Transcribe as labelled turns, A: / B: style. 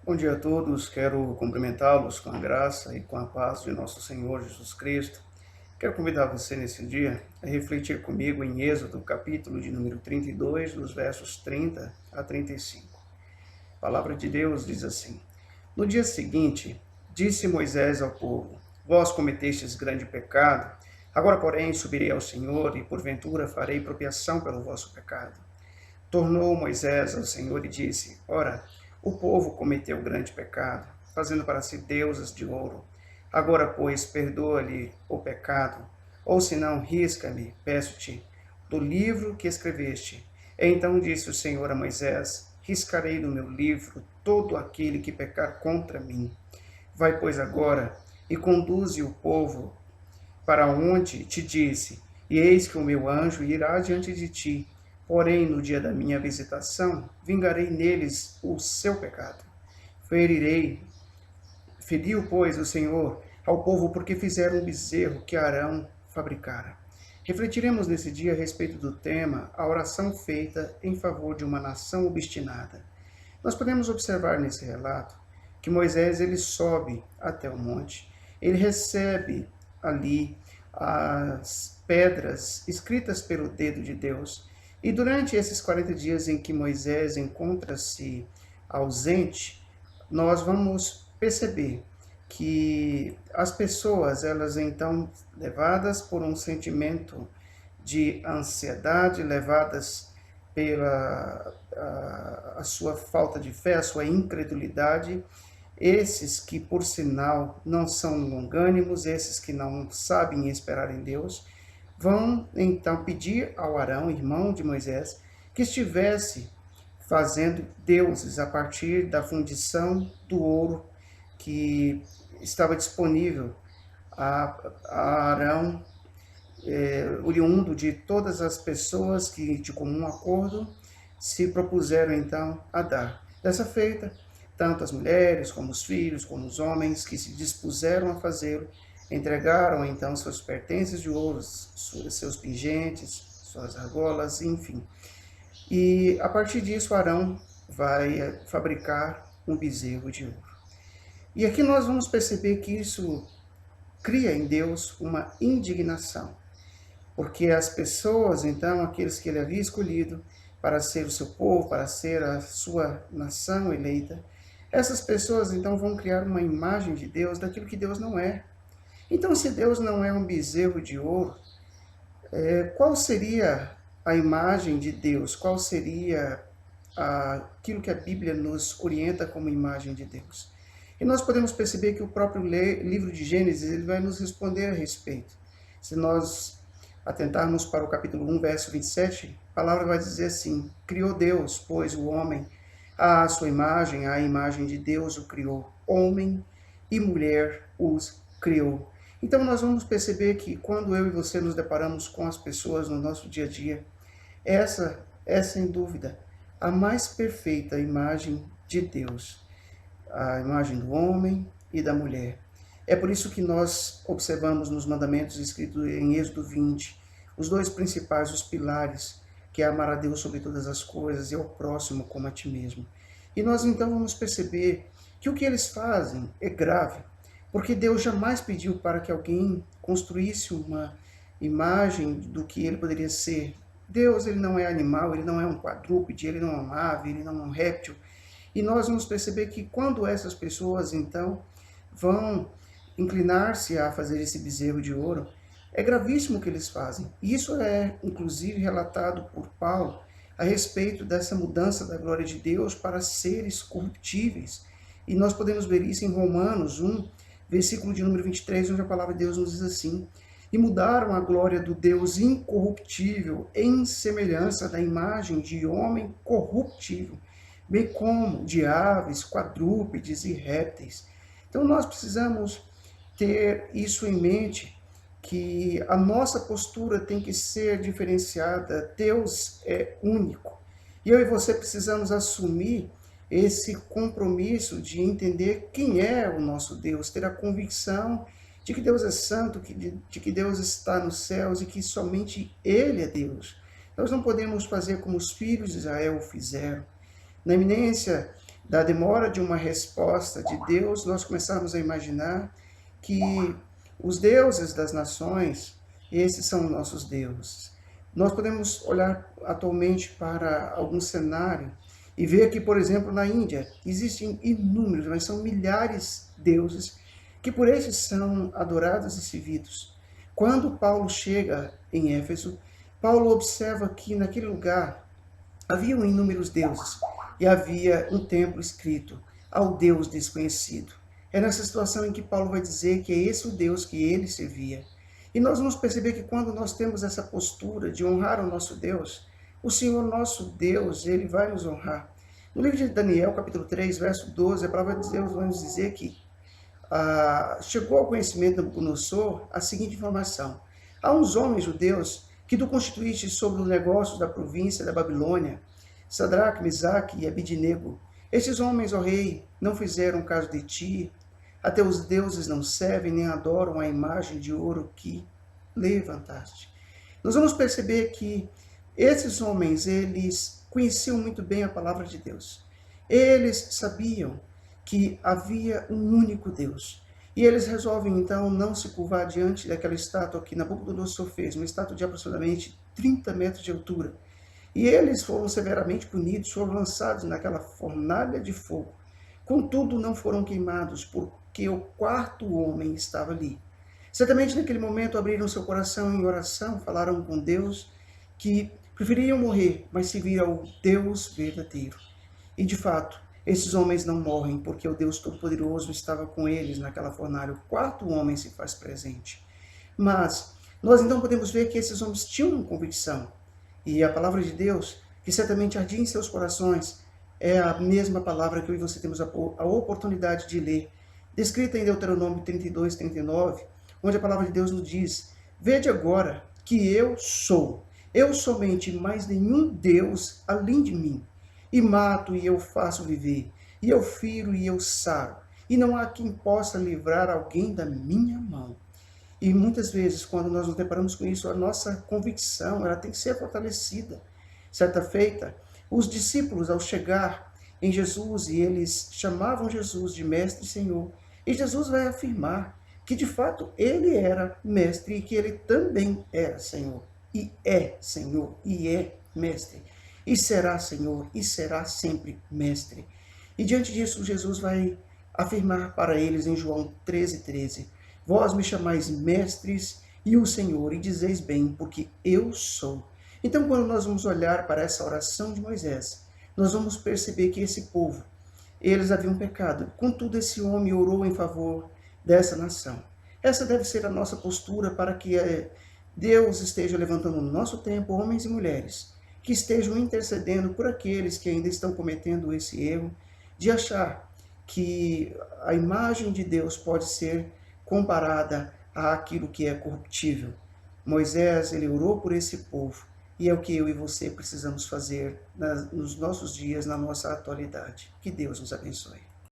A: Bom dia a todos, quero cumprimentá-los com a graça e com a paz de nosso Senhor Jesus Cristo. Quero convidar você nesse dia a refletir comigo em Êxodo, capítulo de número 32, dos versos 30 a 35. A palavra de Deus diz assim: No dia seguinte, disse Moisés ao povo: Vós cometestes grande pecado, agora, porém, subirei ao Senhor e, porventura, farei propiação pelo vosso pecado. Tornou Moisés ao Senhor e disse: Ora, o povo cometeu grande pecado, fazendo para si deuses de ouro. Agora, pois, perdoa-lhe o pecado, ou se não, risca-me, peço-te, do livro que escreveste. Então disse o Senhor a Moisés: Riscarei do meu livro todo aquele que pecar contra mim. Vai, pois, agora e conduze o povo para onde te disse, e eis que o meu anjo irá diante de ti. Porém, no dia da minha visitação, vingarei neles o seu pecado. Ferirei, feriu, pois, o Senhor ao povo porque fizeram um bezerro que Arão fabricara. Refletiremos nesse dia a respeito do tema, a oração feita em favor de uma nação obstinada. Nós podemos observar nesse relato que Moisés ele sobe até o monte, ele recebe ali as pedras escritas pelo dedo de Deus. E durante esses 40 dias em que Moisés encontra-se ausente, nós vamos perceber que as pessoas, elas então, levadas por um sentimento de ansiedade, levadas pela a sua falta de fé, a sua incredulidade, esses que, por sinal, não são longânimos, esses que não sabem esperar em Deus, vão então pedir ao Arão, irmão de Moisés, que estivesse fazendo deuses a partir da fundição do ouro que estava disponível a Arão, oriundo de todas as pessoas que, de comum acordo, se propuseram então a dar. Dessa feita, tanto as mulheres, como os filhos, como os homens que se dispuseram a fazê-lo, entregaram então seus pertences de ouro, seus pingentes, suas argolas, enfim. E a partir disso, Arão vai fabricar um bezerro de ouro. E aqui nós vamos perceber que isso cria em Deus uma indignação, porque as pessoas, então, aqueles que ele havia escolhido para ser o seu povo, para ser a sua nação eleita, essas pessoas, então, vão criar uma imagem de Deus daquilo que Deus não é. Então, se Deus não é um bezerro de ouro, qual seria a imagem de Deus? Qual seria aquilo que a Bíblia nos orienta como imagem de Deus? E nós podemos perceber que o próprio livro de Gênesis ele vai nos responder a respeito. Se nós atentarmos para o capítulo 1, verso 27, a palavra vai dizer assim: Criou Deus, pois, o homem, à sua imagem, à imagem de Deus o criou, homem e mulher os criou. Então nós vamos perceber que quando eu e você nos deparamos com as pessoas no nosso dia a dia, essa é sem dúvida a mais perfeita imagem de Deus, a imagem do homem e da mulher. É por isso que nós observamos nos mandamentos escritos em Êxodo 20, os dois principais, os pilares, que é amar a Deus sobre todas as coisas e ao próximo como a ti mesmo. E nós então vamos perceber que o que eles fazem é grave, porque Deus jamais pediu para que alguém construísse uma imagem do que ele poderia ser. Deus, ele não é animal, ele não é um quadrúpede, ele não é uma ave, ele não é um réptil. E nós vamos perceber que quando essas pessoas, então, vão inclinar-se a fazer esse bezerro de ouro, é gravíssimo o que eles fazem. E isso é, inclusive, relatado por Paulo a respeito dessa mudança da glória de Deus para seres corruptíveis. E nós podemos ver isso em Romanos 1, versículo de número 23, onde a palavra de Deus nos diz assim: E mudaram a glória do Deus incorruptível em semelhança da imagem de homem corruptível, bem como de aves, quadrúpedes e répteis. Então nós precisamos ter isso em mente, que a nossa postura tem que ser diferenciada. Deus é único. E eu e você precisamos assumir esse compromisso de entender quem é o nosso Deus, ter a convicção de que Deus é santo, de que Deus está nos céus e que somente Ele é Deus. Nós não podemos fazer como os filhos de Israel fizeram. Na iminência da demora de uma resposta de Deus, nós começamos a imaginar que os deuses das nações, esses são nossos deuses. Nós podemos olhar atualmente para algum cenário e ver que, por exemplo, na Índia, existem inúmeros, mas são milhares de deuses que por esses são adorados e servidos. Quando Paulo chega em Éfeso, Paulo observa que naquele lugar haviam inúmeros deuses e havia um templo escrito ao Deus desconhecido. É nessa situação em que Paulo vai dizer que é esse o Deus que ele servia. E nós vamos perceber que quando nós temos essa postura de honrar o nosso Deus, o Senhor nosso Deus, ele vai nos honrar. No livro de Daniel, capítulo 3, verso 12, a palavra de Deus vai nos dizer que chegou ao conhecimento de Nabucodonosor a seguinte informação: há uns homens judeus que tu constituíste sobre os negócios da província da Babilônia, Sadraque, Mesaque e Abidnego. Estes homens, ó rei, não fizeram caso de ti, a teus deuses não servem, nem adoram a imagem de ouro que levantaste. Nós vamos perceber que esses homens, eles conheciam muito bem a palavra de Deus. Eles sabiam que havia um único Deus. E eles resolvem, então, não se curvar diante daquela estátua que Nabucodonosor fez, uma estátua de aproximadamente 30 metros de altura. E eles foram severamente punidos, foram lançados naquela fornalha de fogo. Contudo, não foram queimados, porque o quarto homem estava ali. Certamente, naquele momento, abriram seu coração em oração, falaram com Deus, que preferiam morrer, mas servir ao Deus verdadeiro. E, de fato, esses homens não morrem, porque o Deus Todo-Poderoso estava com eles naquela fornalha. O quarto homem se faz presente. Mas nós então podemos ver que esses homens tinham convicção. E a palavra de Deus, que certamente ardia em seus corações, é a mesma palavra que eu e você temos a oportunidade de ler, descrita em Deuteronômio 32, 39, onde a palavra de Deus nos diz: vede agora que eu somente, mais nenhum Deus além de mim. E mato e eu faço viver, e eu firo e eu saro, e não há quem possa livrar alguém da minha mão. E muitas vezes, quando nós nos deparamos com isso, a nossa convicção ela tem que ser fortalecida. Certa feita, os discípulos, ao chegar em Jesus, e eles chamavam Jesus de Mestre e Senhor, e Jesus vai afirmar que, de fato, ele era Mestre e que ele também era Senhor. E é Senhor, e é Mestre. E será Senhor, e será sempre Mestre. E diante disso, Jesus vai afirmar para eles em João 13:13, vós me chamais mestres e o Senhor, e dizeis bem, porque eu sou. Então, quando nós vamos olhar para essa oração de Moisés, nós vamos perceber que esse povo, eles haviam pecado. Contudo, esse homem orou em favor dessa nação. Essa deve ser a nossa postura para que Deus esteja levantando no nosso tempo homens e mulheres que estejam intercedendo por aqueles que ainda estão cometendo esse erro de achar que a imagem de Deus pode ser comparada àquilo que é corruptível. Moisés, ele orou por esse povo, e é o que eu e você precisamos fazer nos nossos dias, na nossa atualidade. Que Deus nos abençoe.